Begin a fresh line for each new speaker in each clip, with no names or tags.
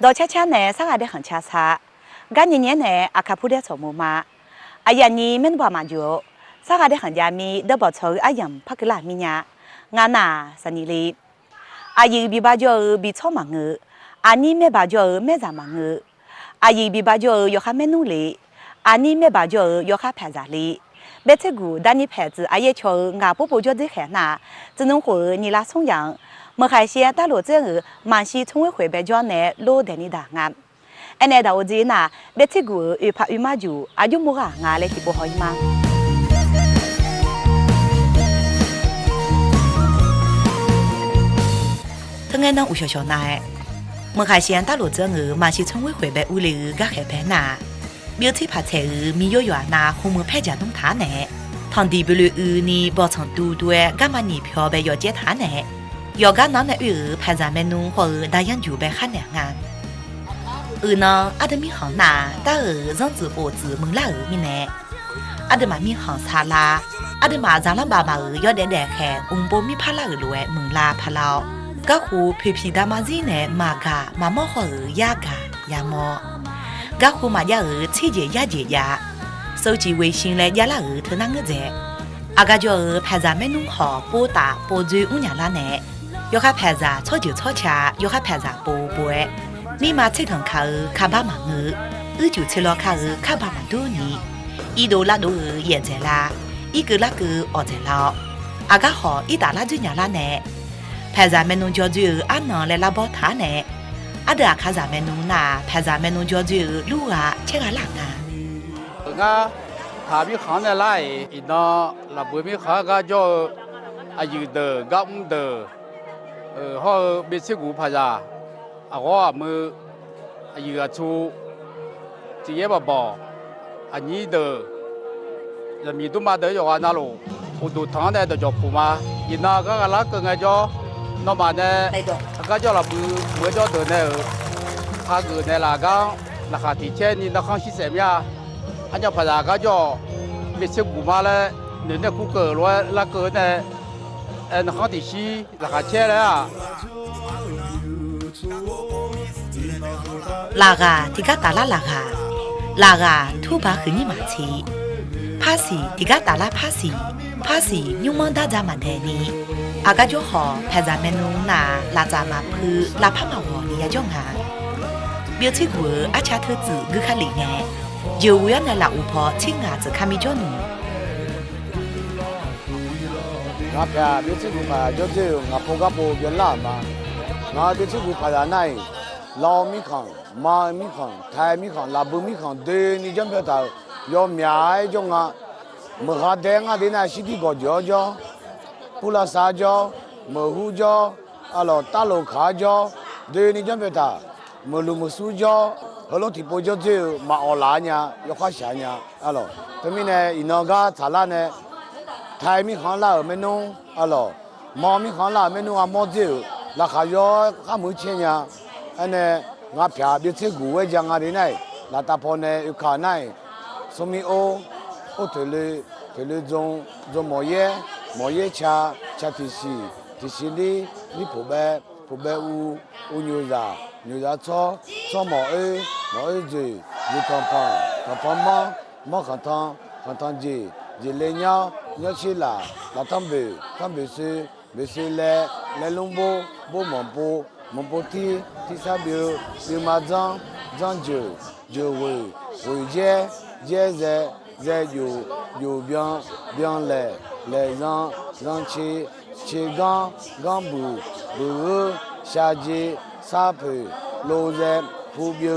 到恰恰呢，啥个的很恰恰，干年呢，阿卡普的草木嘛，阿呀你们不嘛就，啥个的很家咪都不错，阿样拍个拉米呀，俺呐是你哩，阿一比把就比草嘛个，阿你没把就没咋嘛个，阿一比把就要还没努力，阿你没把就要还拍咋哩。别这个，但你牌子阿也瞧，俺不就这海呐，只能和你拉松阳。我还先打罗这个，满西从未回北疆呢，罗带你打俺。哎，那到我这呐，别这个又怕又马就，阿就莫啊，俺来提不好伊嘛。他俺那无小小奶，我还先打罗这个，满西从未回北屋里个海边呐。苗菜拍菜米有园那红木拍家东塔呢，堂弟不如你包成多多，干嘛你漂白要接他呢？要干那拍咱们农或大洋就白喊两岸。呢，阿的米行那大让子包子蒙拉米呢，阿的嘛米行沙拉，阿的嘛咱们爸爸要点看，包米拍拉路蒙拉拍老，噶户皮皮大马子呢马嘎马毛或鸭嘎鸭毛。噶户嘛家切节呀节呀，手机微信来家拉特那个在，阿个叫拍咱们弄好波打波追五娘拉呢，要还拍咱吵就吵架，要还拍咱波波，你嘛切通卡巴嘛就切了卡巴嘛多呢，一度拉都也在啦，一个那个二在啦，阿个好一打拉就娘拉呢，拍咱们弄叫就阿能来拉包他呢。阿德看咱们农那，拍咱们农叫做路啊，切个浪啊。
我他们行的来，一那那不米行个叫啊有的，个唔的，好别吃苦拍啥，啊我们有个出，这也不包，啊你的，人民都嘛得要那路，我都谈的都叫苦嘛，一那个那个叫。nó mà nè, cái cho là bữa cho từ này, hai người này là cái là khá thị trên nhưng nó không xí xẻm nha, anh cho phải là cái cho biết xem của mà là nếu như khu cờ luôn là cờ này, nó không thị xí là khá trên đấy à.
Là gà thì các ta là gà thu bá khứ như mà chỉ, phá xì thì các ta là phá xì nhưng mà đã ra mà thế này.阿个就好，拍咱们农那拉咱们铺拉帕马沃里也叫啊。苗菜股阿恰投资个看里呢，就为了那拉乌泡青伢子看没叫农。
我拍苗菜股拍就是我铺个铺原来嘛，我苗菜股拍在那，老米糠、马米糠、台米糠、拉布米糠，对你讲不到，要苗种啊，没下点啊，点那西地个叫。布拉沙椒、蘑菇椒，啊咯大罗卡椒，对你讲别他，木鲁木苏椒，好多地方椒就马奥拉呢，要花钱呢，啊咯，对面呢，伊那个查拉呢，台米行啦没弄，啊咯，毛米行啦没弄啊毛椒，那还要还没钱呢，安呢，我偏别吃古味酱啊的呢，那大婆呢有看呢，说明我推了种毛叶茶提西里普白乌牛杂炒毛嘴汤汤鸡来鸟起来汤贝水来龙波蒙波提沙表麻酱酒味节在有边来让切缸布下节沙皮罗在铺表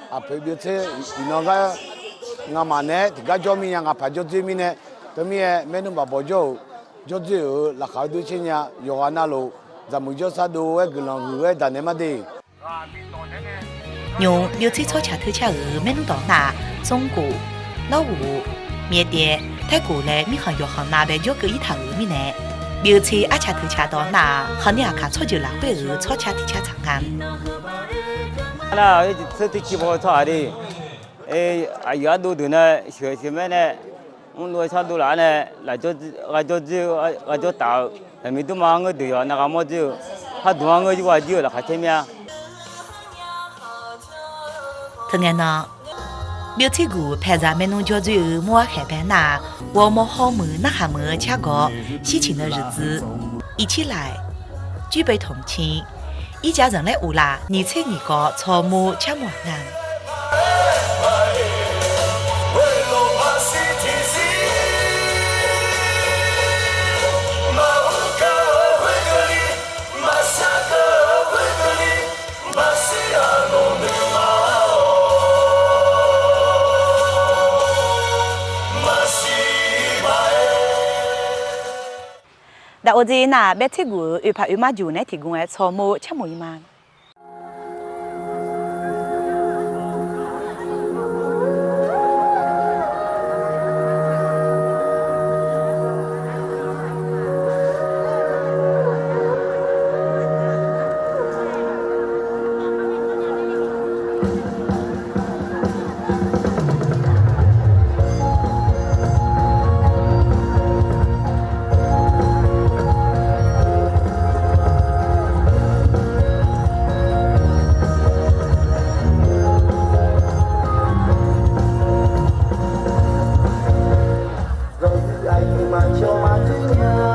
啊铺表车那个我们呢这个叫咩我拍照这面呢对面没弄把包就那好多钱呀有啊那路咱们就啥都个人个但那么的
用苗菜炒恰特恰没弄到那中国老吴缅甸泰国嘞米行药行那边就个一趟米呢苗菜阿恰特恰到那行你阿看炒就来会炒恰提恰长安
那这提起不炒的哎呀都的呢学么呢我罗炒都来呢来就打还没都忙个对呀那个么就他多个就话就了还前面
同样呢，表亲姑拍咱们农家最后莫海边那，我们好么那还么恰个喜庆的日子，一起来举杯同庆，一家人来屋啦，你猜你个草木恰么难。但我这那别吃过，又怕又买酒呢，提供的草木吃么一嘛。
Hãy subscribe cho kênh Ghiền Mì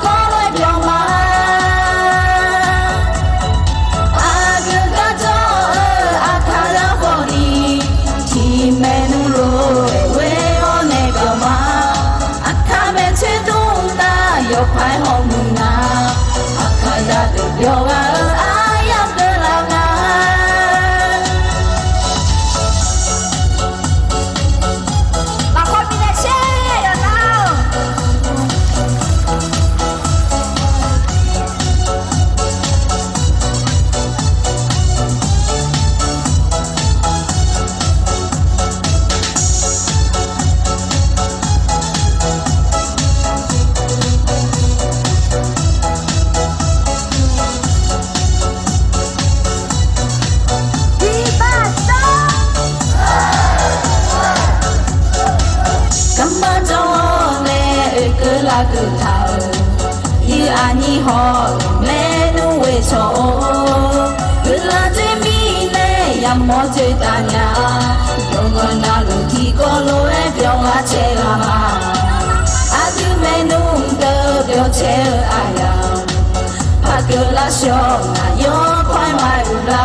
Gõ để không bỏ lỡ 그 타오 이 아니 호 매는 외쳐 글라제 미네 야모제 다냐 영원하루 기걸로에 병아 체가마 아주 매는 벼체 아야 바글라 쇼나 영화이 마루라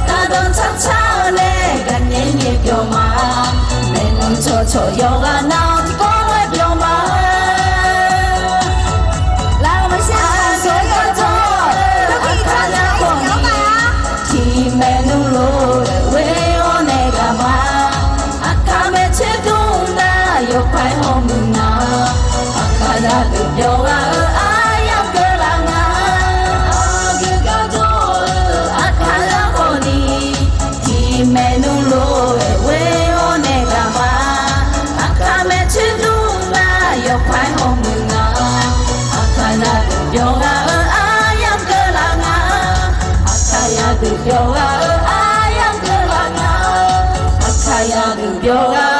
가던 차차네 간예예 벼마 매는 저저 여가 나오 기걸로에 벼마 phải hôm na akala được yoga ayam kelanga agga do akala koni ti menu lo we onega ma akame chiduna yo phải hôm na akala được yoga ayam kelanga akaya được yoga ayam kelanga akaya được yoga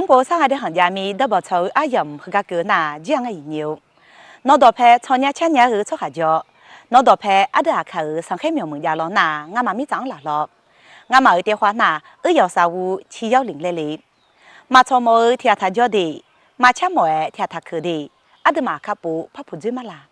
永波上海的行家们都不愁阿阳和个哥那这样的牛。那多派朝年前年儿出下家，那多派阿德阿卡儿上海苗门家老那，俺妈咪长老了。俺妈儿的话那215 7100，马超毛儿听他叫的，马前毛儿听他口的，阿德马卡布怕不准嘛啦。